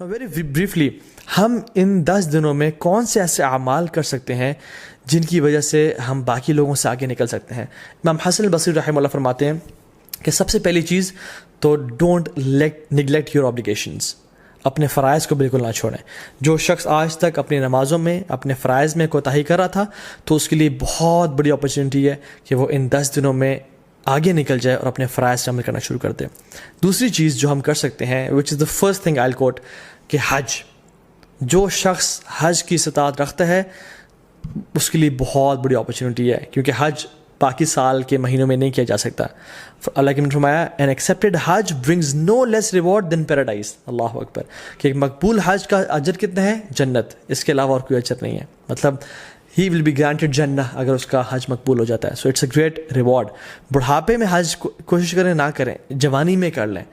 Very briefly ہم ان 10 دنوں میں کون سے ایسے اعمال کر سکتے ہیں جن کی وجہ سے ہم باقی لوگوں سے آگے نکل سکتے ہیں؟ امام حسن البصری رحمہ اللہ فرماتے ہیں کہ سب سے پہلی چیز تو ڈونٹ نیگلیکٹ یور آبلیگیشنز، اپنے فرائض کو بالکل نہ چھوڑیں۔ جو شخص آج تک اپنی نمازوں میں اپنے فرائض میں کوتاہی کر رہا تھا تو اس کے لیے بہت بڑی اپرچونیٹی ہے کہ وہ ان 10 دنوں میں آگے نکل جائے اور اپنے فرائض سے عمل کرنا شروع کر دے۔ دوسری چیز جو ہم کر سکتے ہیں وچ از دا فرسٹ تھنگ آئی کوٹ، کہ حج۔ جو شخص حج کی استطاعت رکھتا ہے اس کے لیے بہت بڑی اپرچونیٹی ہے، کیونکہ حج باقی سال کے مہینوں میں نہیں کیا جا سکتا۔ اللہ کے نے فرمایا این ایکسیپٹڈ حج برنگز نو لیس ریوارڈ دین پیراڈائز، اللہ اکبر، کہ ایک مقبول حج کا اجر کتنا ہے؟ جنت، اس کے علاوہ اور کوئی اجر نہیں ہے۔ مطلب ہی ول بی گرانٹیڈ جنہ اگر اس کا حج مقبول ہو جاتا ہے۔ So it's a great reward. بڑھاپے میں حج کوشش کریں نہ کریں، جوانی میں کر لیں،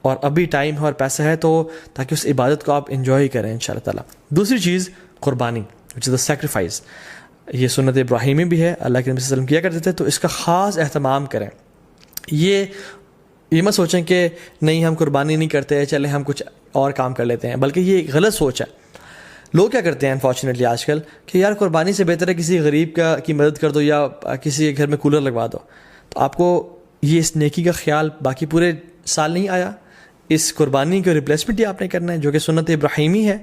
اور ابھی ٹائم ہے اور پیسہ ہے تو تاکہ اس عبادت کو آپ انجوائے کریں انشاءاللہ تعالیٰ۔ دوسری چیز قربانی، وچ از دا سیکریفائس۔ یہ سنت ابراہیمی بھی ہے، اللہ کے نبی صلی اللہ علیہ وسلم کیا کرتے تھے، تو اس کا خاص اہتمام کریں۔ یہ مت سوچیں کہ نہیں ہم قربانی نہیں کرتے، چلیں ہم کچھ اور کام کر لیتے ہیں، بلکہ یہ ایک غلط سوچ ہے۔ لوگ کیا کرتے ہیں انفارچونیٹلی آج کل کہ یار قربانی سے بہتر ہے کسی غریب کی مدد کر دو یا کسی کے گھر میں کولر لگوا دو۔ تو آپ کو یہ اس نیکی کا خیال باقی پورے سال نہیں آیا؟ اس قربانی کا ریپلیسمنٹ ہی آپ نے کرنا ہے، جو کہ سنت ابراہیمی ہے۔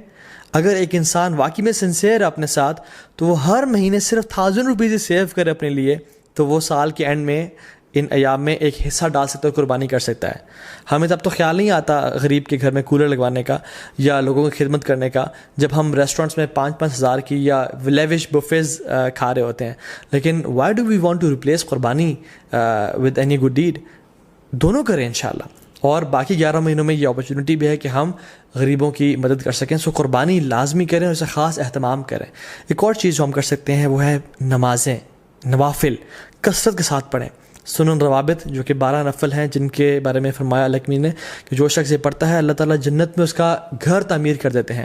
اگر ایک انسان واقعی میں سنسیئر ہے اپنے ساتھ تو وہ ہر مہینے صرف 1000 روپیز سیو کرے اپنے لیے، تو وہ سال کے اینڈ میں ان ایام میں ایک حصہ ڈال سکتا ہے، قربانی کر سکتا ہے۔ ہمیں تب تو خیال نہیں آتا غریب کے گھر میں کولر لگوانے کا یا لوگوں کی خدمت کرنے کا، جب ہم ریسٹورینٹس میں 5-5 ہزار کی یا لیوش بفیز کھا رہے ہوتے ہیں۔ لیکن why do we want to replace قربانی ود اینی گڈ ڈیڈ؟ دونوں کریں انشاءاللہ، اور باقی 11 مہینوں میں یہ اپرچونیٹی بھی ہے کہ ہم غریبوں کی مدد کر سکیں۔ سو قربانی لازمی کریں اور اسے خاص اہتمام کریں۔ ایک اور چیز جو ہم کر سکتے ہیں وہ ہے نمازیں، نوافل کثرت کے ساتھ پڑھیں۔ سنن روابط جو کہ 12 نفل ہیں، جن کے بارے میں فرمایا اللہ نے کہ جو شخص یہ پڑھتا ہے اللہ تعالیٰ جنت میں اس کا گھر تعمیر کر دیتے ہیں،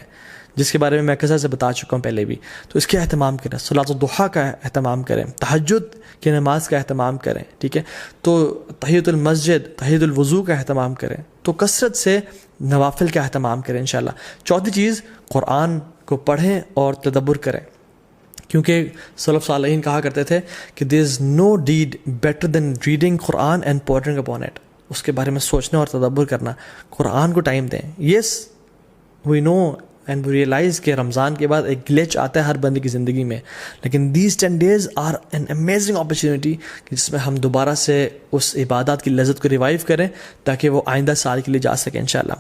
جس کے بارے میں کثرت سے بتا چکا ہوں پہلے بھی۔ تو اس کے اہتمام کریں، صلاۃ الضحیٰ کا اہتمام کریں، تہجد کی نماز کا اہتمام کریں، ٹھیک ہے؟ تو تحیۃ المسجد، تحیۃ الوضو کا اہتمام کریں۔ تو کثرت سے نوافل کا اہتمام کریں انشاءاللہ۔ چوتھی چیز، قرآن کو پڑھیں اور تدبر کریں، کیونکہ سلف صالحین کہا کرتے تھے کہ there is no deed better than reading Quran and pondering upon it. اس کے بارے میں سوچنا اور تدبر کرنا۔ قرآن کو ٹائم دیں۔ یس وی نو اینڈ وی ریئلائز کہ رمضان کے بعد ایک گلیچ آتا ہے ہر بندے کی زندگی میں، لیکن these 10 days are an amazing opportunity جس میں ہم دوبارہ سے اس عبادات کی لذت کو ریوائیو کریں تاکہ وہ آئندہ سال کے لیے جا سکیں انشاءاللہ۔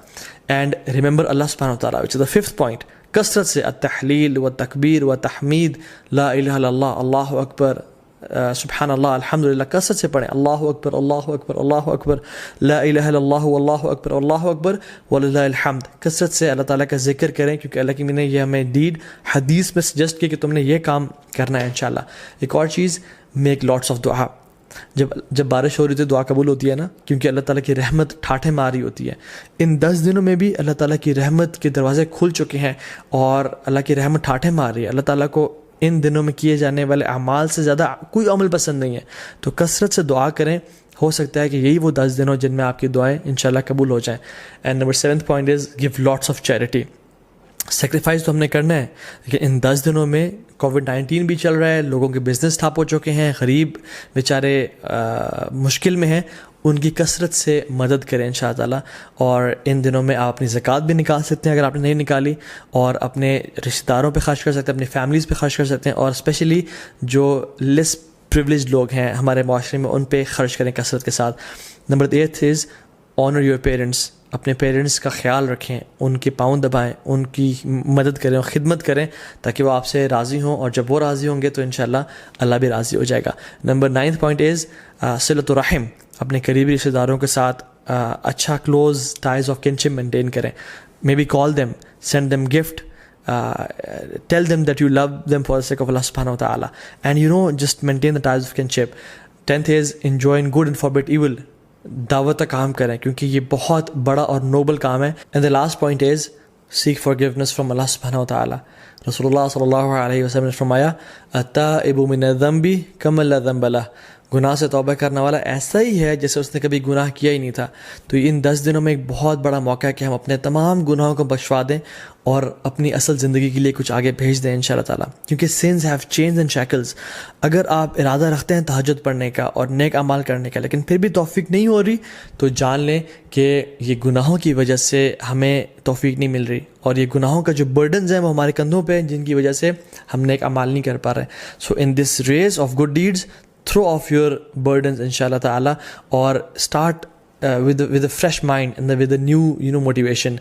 اینڈ ریممبر اللہ سبحانہ وتعالیٰ، وچ از دا 5th point، کثرت سے التحلیل و تکبیر و تحمید، لا الہ الا اللہ، اللہ اکبر، سبحان اللہ، الحمدللہ، کثرت سے پڑھیں۔ اللہ اکبر، اللہ اکبر، اللہ اکبر، لا الہ الا اللہ، اللہ اکبر، اللہ اکبر وللہ الحمد۔ کثرت سے اللہ تعالیٰ کا ذکر کریں، کیونکہ اللہ کی نے یہ ہمیں حدیث میں سجیسٹ کیا کہ تم نے یہ کام کرنا ہے انشاءاللہ۔ ایک اور چیز، میک لاٹس آف دعا۔ جب بارش ہو رہی ہوتی ہے دعا قبول ہوتی ہے نا، کیونکہ اللہ تعالیٰ کی رحمت ٹھاٹھے ماری ہوتی ہے۔ ان 10 دنوں میں بھی اللہ تعالیٰ کی رحمت کے دروازے کھل چکے ہیں اور اللہ کی رحمت ٹھاٹھے مار رہی ہے۔ اللہ تعالیٰ کو ان دنوں میں کیے جانے والے اعمال سے زیادہ کوئی عمل پسند نہیں ہے، تو کثرت سے دعا کریں۔ ہو سکتا ہے کہ یہی وہ 10 دنوں جن میں آپ کی دعائیں انشاءاللہ قبول ہو جائیں۔ And number 7th point is give lots of charity. Sacrifice تو ہم نے کرنا ہے، لیکن ان 10 دنوں میں کووڈ-19 بھی چل رہا ہے، لوگوں کے بزنس ٹھپ ہو چکے ہیں، غریب بیچارے مشکل میں ہیں، ان کی کثرت سے مدد کریں انشاء اللہ۔ اور ان دنوں میں آپ اپنی زکوٰۃ بھی نکال سکتے ہیں اگر آپ نے نہیں نکالی، اور اپنے رشتہ داروں پہ خرچ کر سکتے ہیں، اپنی فیملیز پہ خرچ کر سکتے ہیں، اور اسپیشلی جو لیس پریولیجڈ لوگ ہیں ہمارے معاشرے میں ان پہ خرچ کریں کثرت کے ساتھ۔ Number 8 is owner your parents. اپنے پیرنٹس کا خیال رکھیں، ان کے پاؤں دبائیں، ان کی مدد کریں اور خدمت کریں تاکہ وہ آپ سے راضی ہوں، اور جب وہ راضی ہوں گے تو انشاءاللہ اللہ بھی راضی ہو جائے گا۔ نمبر 9th point از صلۃ الرحم۔ اپنے قریبی رشتہ داروں کے ساتھ اچھا close ties of kinship maintain کریں۔ Maybe call them, send them gift, tell them that you love them for the sake of Allah subhanahu wa ta'ala, and just maintain the ties of kinship. 10th is enjoy good and forbid evil. دعوت کا کام کریں کیونکہ یہ بہت بڑا اور Nobel کام ہے۔ and the last point is seek forgiveness from Allah subhanahu wa ta'ala. رسول اللہ صلی اللہ علیہ وسلم نے فرمایا التائب من الذنب کمن لا ذنب لہ، گناہ سے توبہ کرنے والا ایسا ہی ہے جیسے اس نے کبھی گناہ کیا ہی نہیں تھا. تو ان 10 دنوں میں ایک بہت بڑا موقع ہے کہ ہم اپنے تمام گناہوں کو بخشوا دیں اور اپنی اصل زندگی کے لیے کچھ آگے بھیج دیں انشاءاللہ تعالیٰ. کیونکہ sins have chains and shackles. اگر آپ ارادہ رکھتے ہیں تہجد پڑھنے کا اور نیک اعمال کرنے کا لیکن پھر بھی توفیق نہیں ہو رہی تو جان لیں کہ یہ گناہوں کی وجہ سے ہمیں توفیق نہیں مل رہی, اور یہ گناہوں کا جو برڈنز ہیں وہ ہمارے کندھوں پہ ہیں جن کی وجہ سے ہم نیک اعمال نہیں کر پا رہے. So in this race of good deeds throw off your burdens inshallah ta'ala, or start with a fresh mind and with a new motivation.